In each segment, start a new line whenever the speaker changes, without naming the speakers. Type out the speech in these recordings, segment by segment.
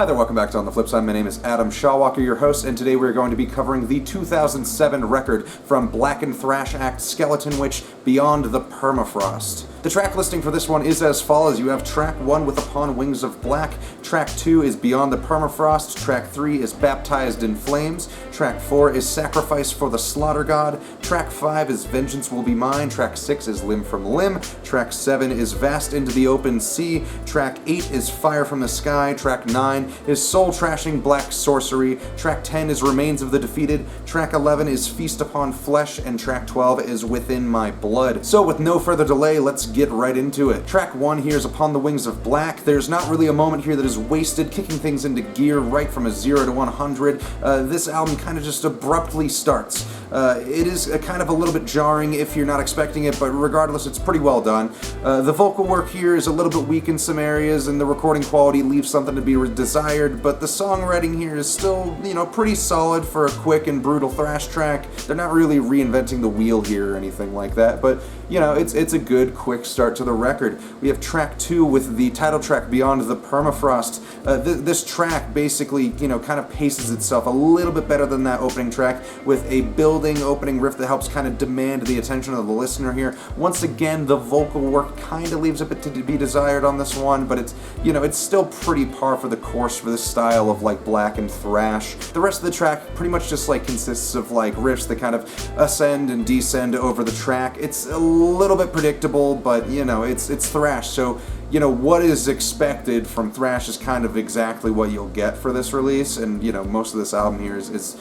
Hi there, welcome back to On the Flip Side. My name is Adam Shawwalker, your host, and today we're going to be covering the 2007 record from blackened thrash act Skeletonwitch, Beyond the Permafrost. The track listing for this one is as follows. You have track 1 with Upon Wings of Black, track 2 is Beyond the Permafrost, track 3 is Baptized in Flames, track 4 is Sacrifice for the Slaughter God, track 5 is Vengeance Will Be Mine, track 6 is Limb from Limb, track 7 is Vast into the Open Sea, track 8 is Fire from the Sky, track 9 is Soul Trashing Black Sorcery, track 10 is Remains of the Defeated, track 11 is Feast Upon Flesh, and track 12 is Within My Blood. So with no further delay, let's get right into it. Track 1 here is Upon the Wings of Black. There's not really a moment here that is wasted, kicking things into gear right from a 0 to 100. This album kind of just abruptly starts. It is kind of a little bit jarring if you're not expecting it, but regardless, it's pretty well done. The vocal work here is a little bit weak in some areas, and the recording quality leaves something to be desired, but the songwriting here is still, pretty solid for a quick and brutal thrash track. They're not really reinventing the wheel here or anything like that, but, it's a good, quick start to the record. We have track 2 with the title track, Beyond the Permafrost. This track basically, kind of paces itself a little bit better than that opening track, with a building opening riff that helps kind of demand the attention of the listener here. Once again, the vocal work kind of leaves a bit to be desired on this one, but it's, it's still pretty par for the course for this style of blackened thrash. The rest of the track pretty much just consists of riffs that kind of ascend and descend over the track. It's a little bit predictable, but it's thrash, so what is expected from thrash is kind of exactly what you'll get for this release, and most of this album here is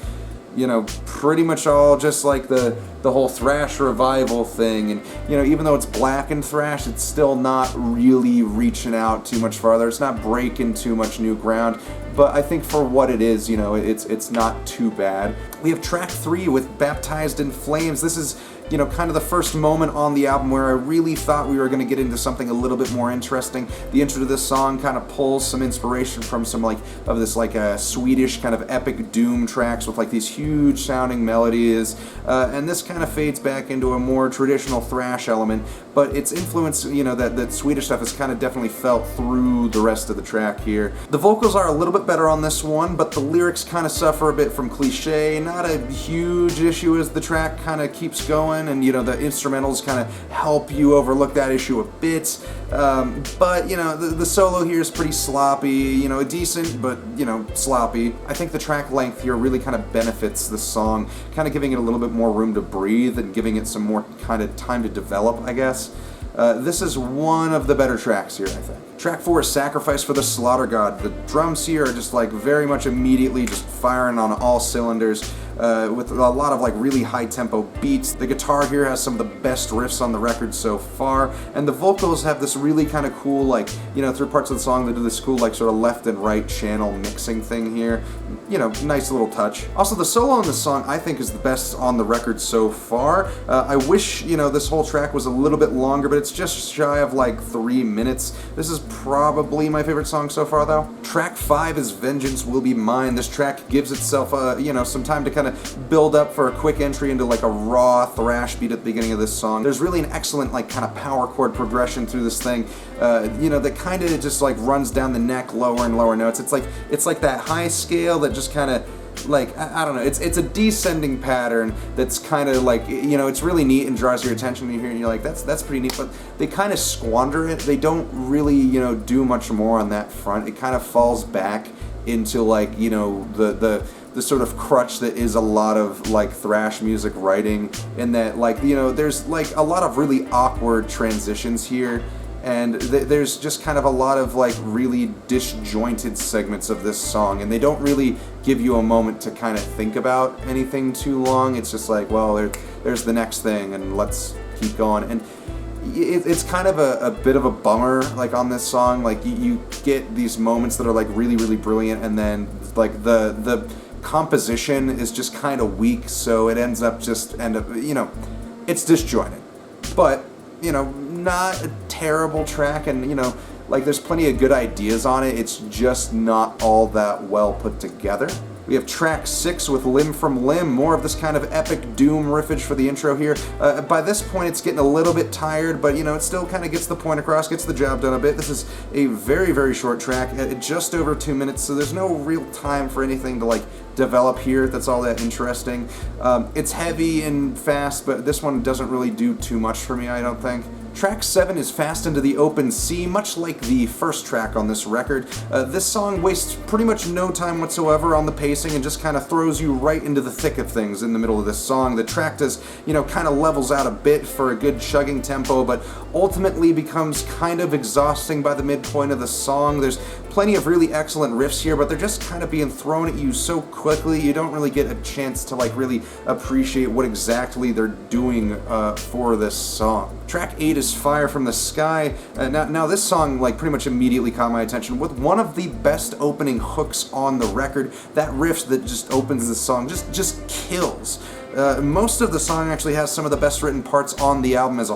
pretty much all just the whole thrash revival thing, and even though it's blackened thrash, it's still not really reaching out too much farther. It's not breaking too much new ground, but I think for what it is, it's not too bad. We have track 3 with Baptized in Flames. This is kind of the first moment on the album where I really thought we were going to get into something a little bit more interesting. The intro to this song kind of pulls some inspiration from some of this Swedish kind of epic doom tracks with these huge sounding melodies, and this kind of fades back into a more traditional thrash element, but its influence, that Swedish stuff is kind of definitely felt through the rest of the track here. The vocals are a little bit better on this one, but the lyrics kind of suffer a bit from cliche. Not a huge issue as the track kind of keeps going, and the instrumentals kind of help you overlook that issue a bit, but the solo here is pretty sloppy, decent but sloppy. I think the track length here really kind of benefits the song, kind of giving it a little bit more room to breathe and giving it some more kind of time to develop, I guess. This is one of the better tracks here, I think. Track 4 is Sacrifice for the Slaughter God. The drums here are just very much immediately just firing on all cylinders, with a lot of really high tempo beats. The guitar here has some of the best riffs on the record so far, and the vocals have this really kind of cool, through parts of the song they do this cool sort of left and right channel mixing thing here. Nice little touch. Also, the solo on this song I think is the best on the record so far. I wish, this whole track was a little bit longer, but it's just shy of 3 minutes. This is probably my favorite song so far, though. Track 5 is Vengeance Will Be Mine. This track gives itself, some time to kind of build up for a quick entry into a raw thrash beat at the beginning of this song. There's really an excellent kind of power chord progression through this thing, that kind of just runs down the neck, lower and lower notes. It's like that high scale that just kind of I don't know, it's a descending pattern that's kind of it's really neat and draws your attention when you hear it, and you're that's pretty neat, but they kind of squander it. They don't really, do much more on that front. It kind of falls back into the sort of crutch that is a lot of thrash music writing, in that there's a lot of really awkward transitions here, and there's just kind of a lot of really disjointed segments of this song, and they don't really give you a moment to kind of think about anything too long. It's just well, there's the next thing, and let's keep going. And it's kind of a bit of a bummer on this song. You get these moments that are really, really brilliant, and then the composition is just kind of weak, so it ends up it's disjointed, but not a terrible track, and there's plenty of good ideas on it. It's just not all that well put together. We have track 6 with Limb from Limb, more of this kind of epic doom riffage for the intro here. By this point, it's getting a little bit tired, but, you know, it still kind of gets the point across, gets the job done a bit. This is a very, very short track, just over 2 minutes, so there's no real time for anything to, like, develop here that's all that interesting. It's heavy and fast, but this one doesn't really do too much for me, I don't think. Track 7 is Fast into the Open Sea, much like the first track on this record. This song wastes pretty much no time whatsoever on the pacing and just kind of throws you right into the thick of things in the middle of this song. The track does, you know, kind of levels out a bit for a good chugging tempo, but ultimately becomes kind of exhausting by the midpoint of the song. There's plenty of really excellent riffs here, but they're just kind of being thrown at you so quickly, you don't really get a chance to, like, really appreciate what exactly they're doing for this song. Track 8 is Fire from the Sky. Now this song, like, pretty much immediately caught my attention with one of the best opening hooks on the record. That riff that just opens the song just kills. Most of the song actually has some of the best written parts on the album as a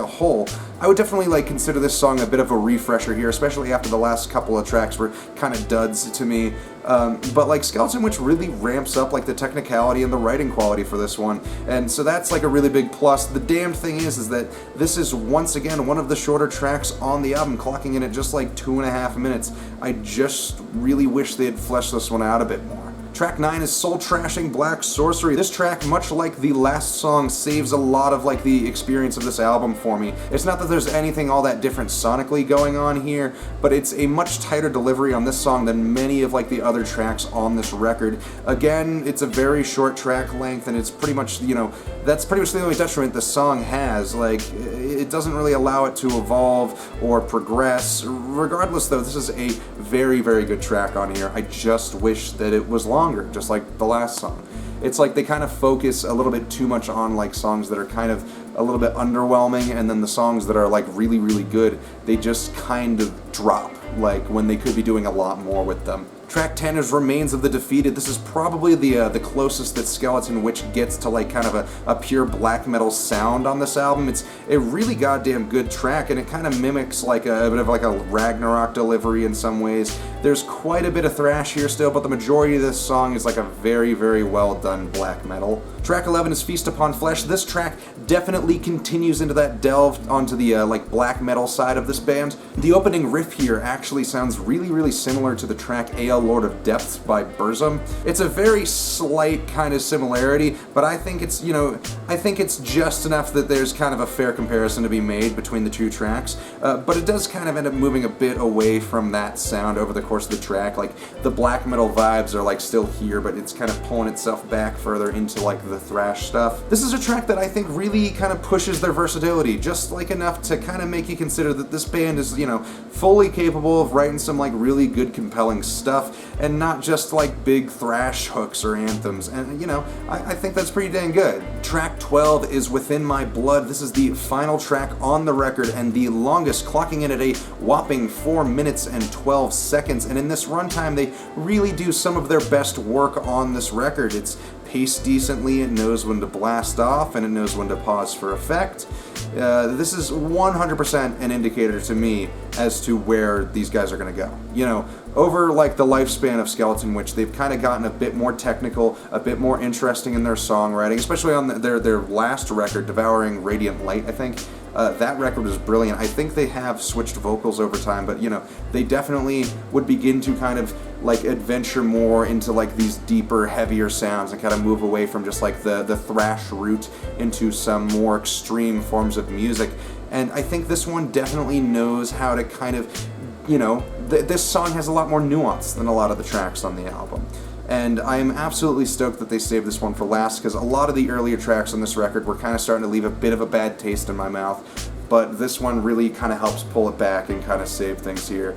whole. I would definitely, like, consider this song a bit of a refresher here, especially after the last couple of tracks were kind of duds to me. But, like, Skeletonwitch really ramps up, like, the technicality and the writing quality for this one, and so that's, like, a really big plus. The damned thing is that this is, once again, one of the shorter tracks on the album, clocking in at just, like, 2.5 minutes. I just really wish they had fleshed this one out a bit more. Track 9 is Soul Trashing Black Sorcery. This track, much like the last song, saves a lot of, like, the experience of this album for me. It's not that there's anything all that different sonically going on here, but it's a much tighter delivery on this song than many of, like, the other tracks on this record. Again, it's a very short track length, and it's pretty much, you know, that's pretty much the only detriment the song has. Like, it doesn't really allow it to evolve or progress. Regardless, though, this is a very, very good track on here. I just wish that it was longer, just like the last song. It's like they kind of focus a little bit too much on, like, songs that are kind of a little bit underwhelming, and then the songs that are, like, really, really good, they just kind of drop, like, when they could be doing a lot more with them. Track 10 is Remains of the Defeated. This is probably the closest that Skeletonwitch gets to, like, kind of a pure black metal sound on this album. It's a really goddamn good track, and it kind of mimics, like, a bit of, like, a Ragnarok delivery in some ways. There's quite a bit of thrash here still, but the majority of this song is, like, a very, very well done black metal. Track 11 is Feast Upon Flesh. This track definitely continues into that delve onto the, like, black metal side of this band. The opening riff here actually sounds really, really similar to the track A.L. Lord of Depths by Burzum. It's a very slight kind of similarity, but I think it's, you know, I think it's just enough that there's kind of a fair comparison to be made between the two tracks, but it does kind of end up moving a bit away from that sound over the course of the track. Like, the black metal vibes are, like, still here, but it's kind of pulling itself back further into, like, the thrash stuff. This is a track that I think really kind of pushes their versatility, just, like, enough to kind of make you consider that this band is, you know, fully capable of writing some, like, really good, compelling stuff, and not just, like, big thrash hooks or anthems, and, you know, I think that's pretty dang good. Track 12 is Within My Blood. This is the final track on the record and the longest, clocking in at a whopping 4 minutes and 12 seconds, and in this runtime they really do some of their best work on this record. It's paced decently, it knows when to blast off, and it knows when to pause for effect. This is 100% an indicator to me as to where these guys are going to go. You know, over, like, the lifespan of Skeletonwitch, they've kind of gotten a bit more technical, a bit more interesting in their songwriting, especially on their last record, Devouring Radiant Light, I think. That record was brilliant. I think they have switched vocals over time, but, you know, they definitely would begin to kind of, like, adventure more into, like, these deeper, heavier sounds and kind of move away from just, like, the thrash route into some more extreme forms of music. And I think this one definitely knows how to kind of, you know, this song has a lot more nuance than a lot of the tracks on the album. And I am absolutely stoked that they saved this one for last, because a lot of the earlier tracks on this record were kind of starting to leave a bit of a bad taste in my mouth, but this one really kind of helps pull it back and kind of save things here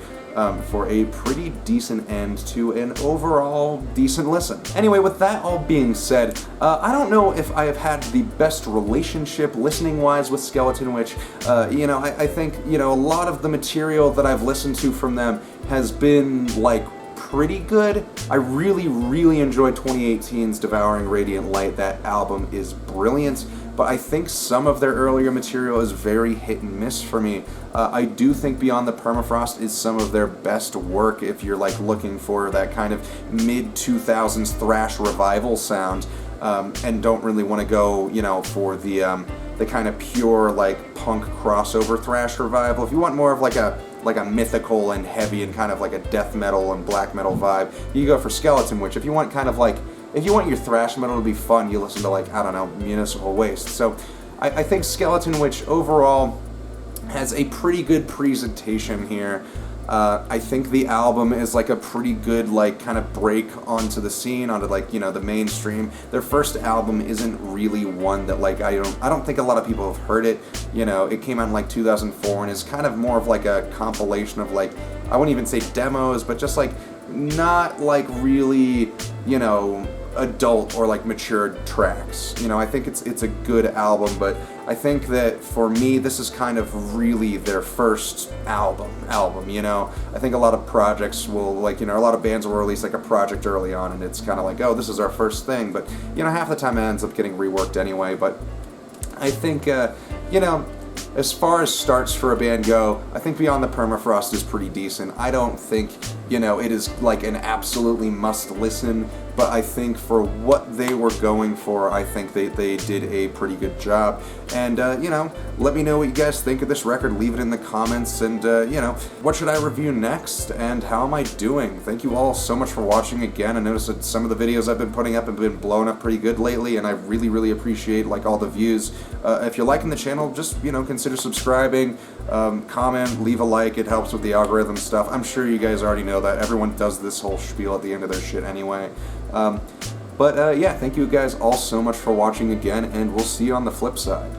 for a pretty decent end to an overall decent listen. Anyway, with that all being said, I don't know if I have had the best relationship listening-wise with Skeletonwitch. You know, I think, you know, a lot of the material that I've listened to from them has been, like, pretty good. I really, really enjoyed 2018's Devouring Radiant Light. That album is brilliant, but I think some of their earlier material is very hit and miss for me. I do think Beyond the Permafrost is some of their best work if you're like looking for that kind of mid-2000s thrash revival sound, and don't really want to go, you know, for the kind of pure like punk crossover thrash revival. If you want more of like a mythical and heavy and kind of like a death metal and black metal vibe, you go for Skeletonwitch. If you want kind of like, if you want your thrash metal to be fun, you listen to like, I don't know, Municipal Waste. So I think Skeletonwitch overall has a pretty good presentation here. I think the album is like a pretty good like kind of break onto the scene, onto like, you know, the mainstream. Their first album isn't really one that like I don't think a lot of people have heard it. You know, it came out in like 2004 and is kind of more of like a compilation of like, I wouldn't even say demos, but just like not like really, you know, adult or like mature tracks. You know, I think it's a good album, but I think that for me this is kind of really their first album, you know. I think a lot of projects will like, you know, a lot of bands will release like a project early on and it's kind of like, oh, this is our first thing, but you know, half the time it ends up getting reworked anyway. But I think you know, as far as starts for a band go, I think Beyond the Permafrost is pretty decent. I don't think, you know, it is like an absolutely must listen, but I think for what they were going for, I think they did a pretty good job. And, you know, let me know what you guys think of this record. Leave it in the comments. And, you know, what should I review next? And how am I doing? Thank you all so much for watching again. I noticed that some of the videos I've been putting up have been blowing up pretty good lately, and I really, really appreciate, like, all the views. If you're liking the channel, just, you know, consider subscribing, comment, leave a like. It helps with the algorithm stuff. I'm sure you guys already know that. Everyone does this whole spiel at the end of their shit anyway. But yeah, thank you guys all so much for watching again, and we'll see you on the flip side.